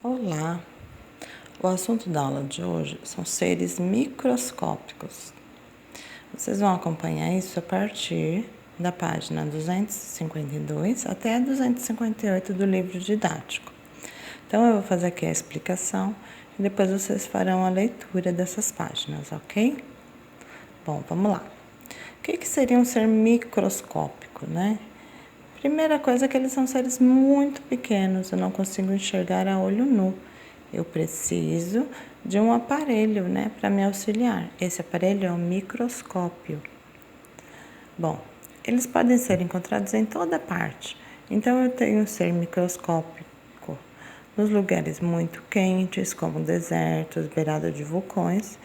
Olá! O assunto da aula de hoje são seres microscópicos. Vocês vão acompanhar isso a partir da página 252 até 258 do livro didático. Então, eu vou fazer aqui a explicação e depois vocês farão a leitura dessas páginas, ok? Bom, vamos lá. O que seria um ser microscópico, né? Primeira coisa é que eles são seres muito pequenos, eu não consigo enxergar a olho nu. Eu preciso de um aparelho, né, para me auxiliar. Esse aparelho é um microscópio. Bom, eles podem ser encontrados em toda parte. Então, eu tenho um ser microscópico nos lugares muito quentes, como desertos, beirada de vulcões.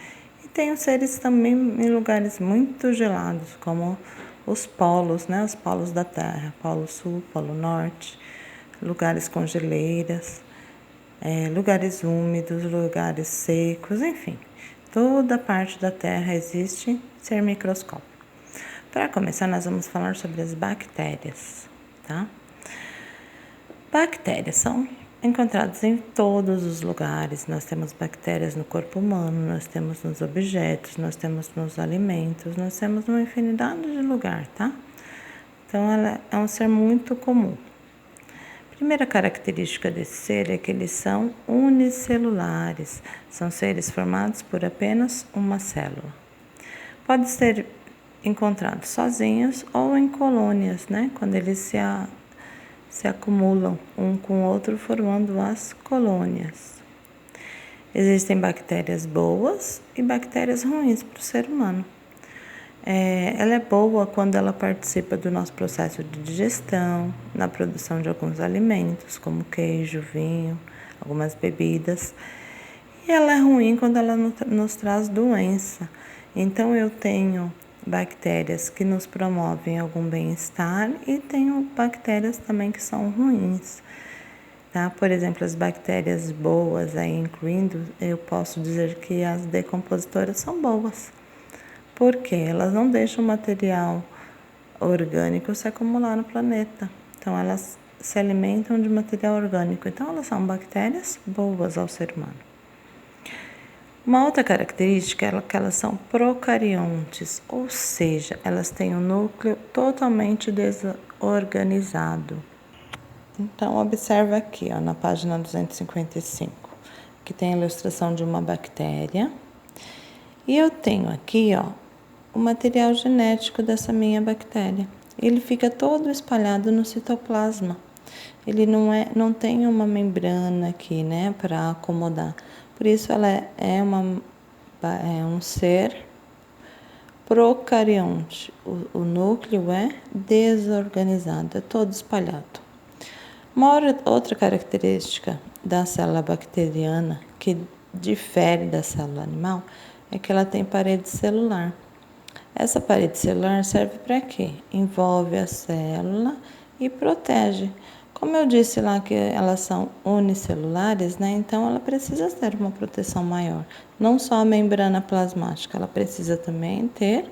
E tenho seres também em lugares muito gelados, como os polos, né? Os polos da Terra, Polo Sul, Polo Norte, lugares com geleiras, lugares úmidos, lugares secos, enfim. Toda parte da Terra existe ser microscópico. Para começar, nós vamos falar sobre as bactérias, tá? Bactérias são encontradas em todos os lugares. Nós temos bactérias no corpo humano, nós temos nos objetos, nós temos nos alimentos, nós temos uma infinidade de lugares, tá? Então, ela é um ser muito comum. A primeira característica desse ser é que eles são unicelulares. São seres formados por apenas uma célula. Pode ser encontrados sozinhos ou em colônias, né? Quando eles se acumulam um com o outro, formando as colônias. Existem bactérias boas e bactérias ruins para o ser humano. Ela é boa quando ela participa do nosso processo de digestão, na produção de alguns alimentos, como queijo, vinho, algumas bebidas. E ela é ruim quando ela nos traz doença. Então, eu tenho bactérias que nos promovem algum bem-estar e tenho bactérias também que são ruins, tá? Por exemplo, as bactérias boas, aí incluindo, eu posso dizer que as decompositoras são boas, porque elas não deixam material orgânico se acumular no planeta. Então, elas se alimentam de material orgânico. Então, elas são bactérias boas ao ser humano. Uma outra característica é que elas são procariontes, ou seja, elas têm um núcleo totalmente desorganizado. Então, observa aqui, ó, na página 255, que tem a ilustração de uma bactéria. E eu tenho aqui, ó, o material genético dessa minha bactéria. Ele fica todo espalhado no citoplasma. Ele não tem uma membrana aqui, né, para acomodar. Por isso, ela é um ser procarionte. O núcleo é desorganizado, é todo espalhado. Uma outra característica da célula bacteriana que difere da célula animal é que ela tem parede celular. Essa parede celular serve para quê? Envolve a célula e protege. Como eu disse lá que elas são unicelulares, né? Então ela precisa ter uma proteção maior. Não só a membrana plasmática, ela precisa também ter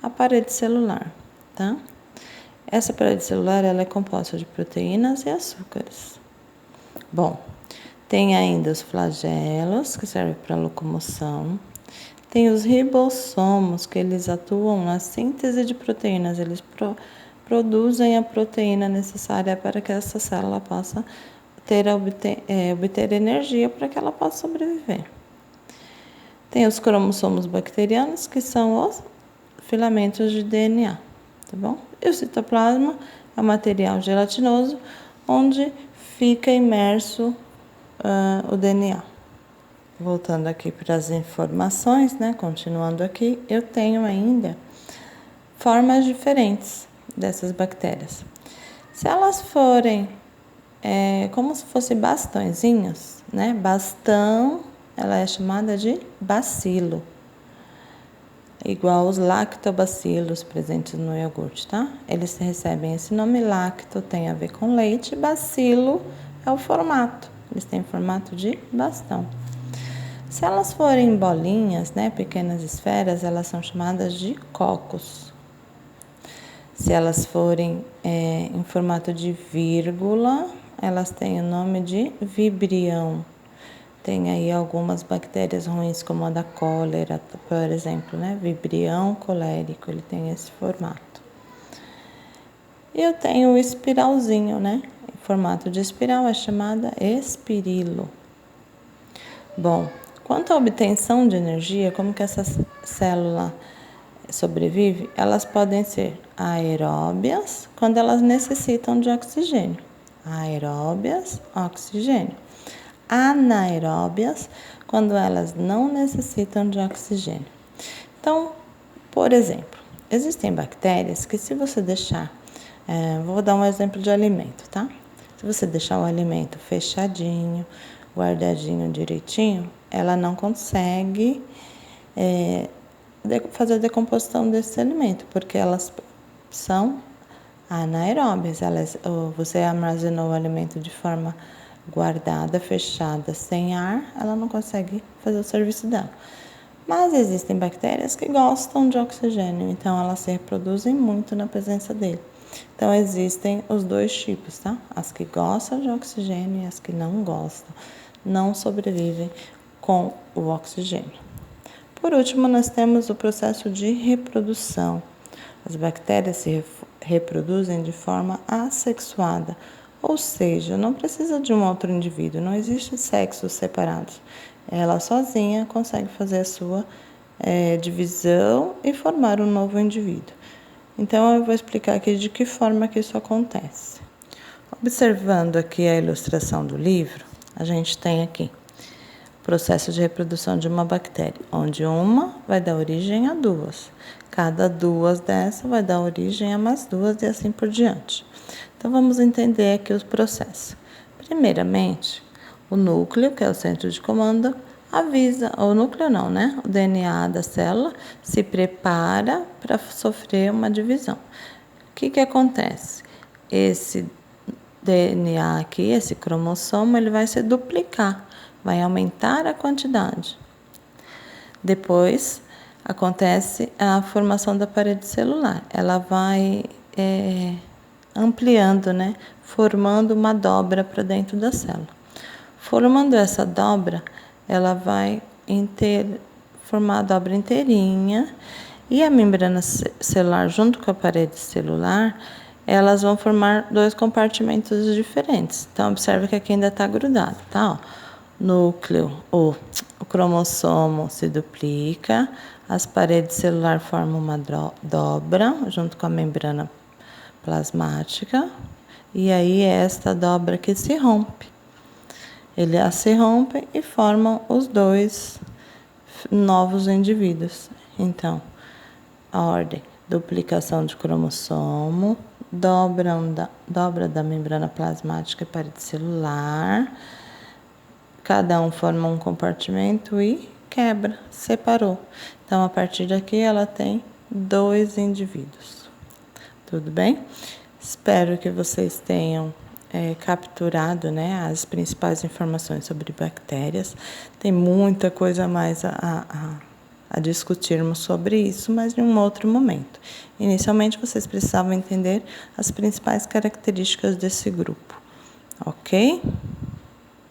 a parede celular, tá? Essa parede celular ela é composta de proteínas e açúcares. Bom, tem ainda os flagelos, que servem para locomoção. Tem os ribossomos, que eles atuam na síntese de proteínas. Eles produzem a proteína necessária para que essa célula possa obter energia para que ela possa sobreviver. Tem os cromossomos bacterianos, que são os filamentos de DNA, tá bom? E o citoplasma é o material gelatinoso onde fica imerso o DNA. Voltando aqui para as informações, né? Continuando aqui, eu tenho ainda formas diferentes dessas bactérias. Se elas forem como se fossem bastõezinhos, né? Bastão, ela é chamada de bacilo, igual os lactobacilos presentes no iogurte, tá? Eles recebem esse nome. Lacto tem a ver com leite, bacilo é o formato, eles têm formato de bastão. Se elas forem bolinhas, né, pequenas esferas, elas são chamadas de cocos. Se elas forem em formato de vírgula, elas têm o nome de vibrião. Tem aí algumas bactérias ruins, como a da cólera, por exemplo, né? Vibrião colérico, ele tem esse formato. E eu tenho o espiralzinho, né? Em formato de espiral, é chamada espirilo. Bom, quanto à obtenção de energia, como que essa célula sobrevive? Elas podem ser aeróbias, quando elas necessitam de oxigênio. Aeróbias, oxigênio. Anaeróbias, quando elas não necessitam de oxigênio. Então, por exemplo, existem bactérias que se você deixar, vou dar um exemplo de alimento, tá? Se você deixar o alimento fechadinho, guardadinho direitinho, ela não consegue fazer a decomposição desse alimento, porque elas são anaeróbias. Você armazenou o alimento de forma guardada, fechada, sem ar, ela não consegue fazer o serviço dela. Mas existem bactérias que gostam de oxigênio, então elas se reproduzem muito na presença dele. Então existem os dois tipos, tá? As que gostam de oxigênio e as que não gostam, não sobrevivem com o oxigênio. Por último, nós temos o processo de reprodução. As bactérias se reproduzem de forma assexuada, ou seja, não precisa de um outro indivíduo, não existe sexos separados. Ela sozinha consegue fazer a sua divisão e formar um novo indivíduo. Então, eu vou explicar aqui de que forma que isso acontece. Observando aqui a ilustração do livro, a gente tem aqui o processo de reprodução de uma bactéria, onde uma vai dar origem a duas. Cada duas dessa vai dar origem a mais duas e assim por diante. Então, vamos entender aqui os processos. Primeiramente, o núcleo, que é o centro de comando, avisa, o núcleo não, né? O DNA da célula se prepara para sofrer uma divisão. O que acontece? Esse DNA aqui, esse cromossomo, ele vai se duplicar, vai aumentar a quantidade. Depois, acontece a formação da parede celular. Ela vai ampliando, né? Formando uma dobra para dentro da célula. Formando essa dobra, ela vai formar a dobra inteirinha e a membrana celular junto com a parede celular, elas vão formar dois compartimentos diferentes. Então, observe que aqui ainda está grudado, tá? Núcleo, o cromossomo se duplica, as paredes celulares formam uma dobra junto com a membrana plasmática, e aí é esta dobra que se rompe. Eles se rompem e formam os dois novos indivíduos. Então, a ordem: duplicação de cromossomo, dobra da membrana plasmática e parede celular. Cada um forma um compartimento e quebra, separou. Então, a partir daqui, ela tem dois indivíduos. Tudo bem? Espero que vocês tenham capturado, né, as principais informações sobre bactérias. Tem muita coisa mais a discutirmos sobre isso, mas em um outro momento. Inicialmente, vocês precisavam entender as principais características desse grupo, ok?